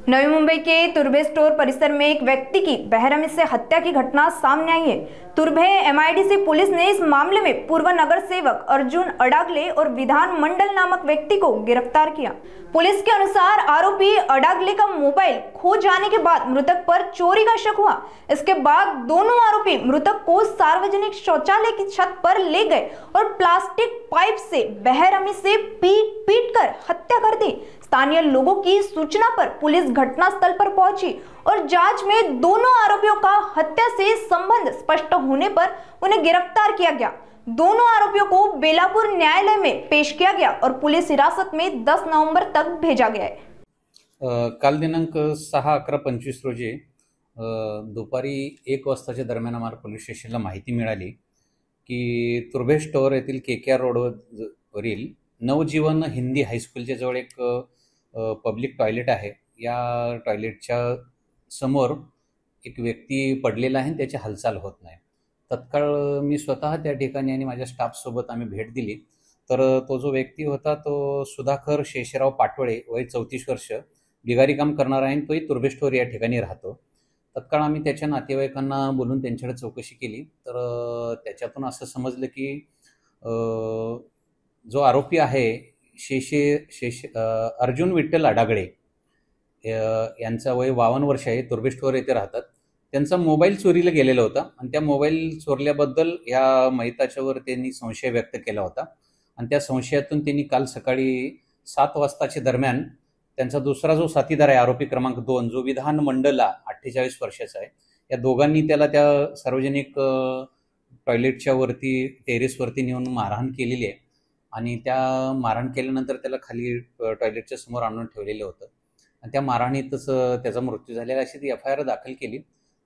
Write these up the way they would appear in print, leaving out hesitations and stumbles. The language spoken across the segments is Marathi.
नवी मुंबई के तुर्भे स्टोर परिसर में एक व्यक्ति की बेरहमी से हत्या की घटना सामने आई है। तुर्भे एमआईडीसी पुलिस ने इस मामले में पूर्व नगर सेवक अर्जुन अडागले और विधान मंडल नामक व्यक्ति को गिरफ्तार किया। पुलिस के अनुसार आरोपी अडागले का मोबाइल खो जाने के बाद मृतक पर चोरी का शक हुआ। इसके बाद दोनों आरोपी मृतक को सार्वजनिक शौचालय की छत पर ले गए और प्लास्टिक पाइप से बेरहमी से पीट पीट कर हत्या कर दी। स्थानीय लोगों की सूचना पर पुलिस घटनास्थल पर पहुंची और जांच में दोनों आरोपियों का हत्या से संबंध स्पष्ट होने पर उन्हें गिरफ्तार किया गया। दोनों आरोपियों को बेलापुर न्यायालय में पेश किया गया और पुलिस हिरासत में 10 नवंबर तक भेजा गया है। काल दिनांक 6/11/25 रोजी दुपारी 1 वाजताच्या दरम्यान आम्हाला पोलीस स्टेशनला माहिती मिळाली की तुर्भे स्टोअर येथील KKR रोडवरील नवजीवन हिंदी हायस्कूलच्या जवळ एक पब्लिक टॉयलेट आहे। या टॉयलेटच्या समोर एक व्यक्ती पडलेला आहे आणि त्याची हालचाल होत नाही। तत्काळ मी स्वतः त्या ठिकाणी आणि माझ्या स्टाफसोबत आम्ही भेट दिली। तर तो जो व्यक्ती होता तो सुधाकर शेषराव पाटोळे, वय 34 वर्ष, बिगारी काम करणारा आहे। तोही तुर्भे स्टोअर या ठिकाणी राहतो। तत्काळ आम्ही त्याच्या नातेवाईकांना बोलून त्यांच्याकडे चौकशी केली। तर त्याच्यातून असं समजलं की जो आरोपी आहे अर्जुन विठ्ठल अडागळे यांचा वय 52 वर्ष आहे, तुर्भे स्टोअर येथे राहतात। त्यांचा मोबाईल चोरीला गेलेला होता आणि त्या मोबाईल चोरल्याबद्दल या मैताच्यावर त्यांनी संशय व्यक्त केला होता आणि त्या संशयातून त्यांनी काल सकाळी 7 वाजताच्या दरम्यान त्यांचा दुसरा जो साथीदार आहे, आरोपी क्रमांक 2, जो विधान मंडलला 48 वर्षाचा आहे, या दोघांनी त्याला त्या सार्वजनिक टॉयलेटच्या वरती टेरेसवरती नेऊन मारहाण केलेली आहे आणि त्या मारहाण केल्यानंतर त्याला खाली टॉयलेटच्या समोर आणून ठेवलेलं होतं आणि त्या मारहाणीतच त्याचा मृत्यू झालेला अशी ती FIR दाखल केली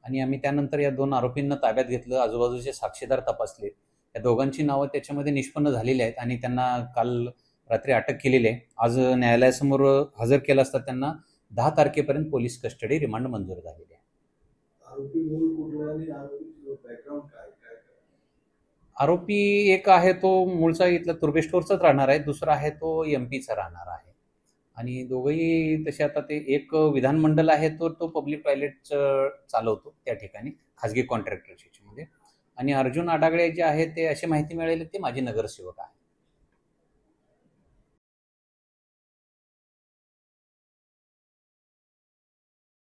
आणि आम्ही त्यानंतर या 2 आरोपींना ताब्यात घेतलं। आजूबाजूचे साक्षीदार तपासले। या दोघांची नावं त्याच्यामध्ये निष्पन्न झालेली आहेत आणि त्यांना काल रात्री अटक केलेली आहे। आज न्यायालयासमोर हजर केलं असता त्यांना 10 तारखेपर्यंत पोलीस कस्टडी रिमांड मंजूर झालेली आहे। आरोपी एक आहे तो मूळचा इथला तुर्भे स्टोअरचाच राहणार आहे, दुसरा आहे तो MP चा राहणार आहे आणि दोघंही तसे आता ते एक विधानमंडळ आहे तो पब्लिक टॉयलेट चालवतो त्या ठिकाणी खाजगी कॉन्ट्रॅक्टरच्या मध्ये आणि अर्जुन अडागळे जे आहे ते अशी माहिती मिळाली ते माझे नगरसेवक आहे।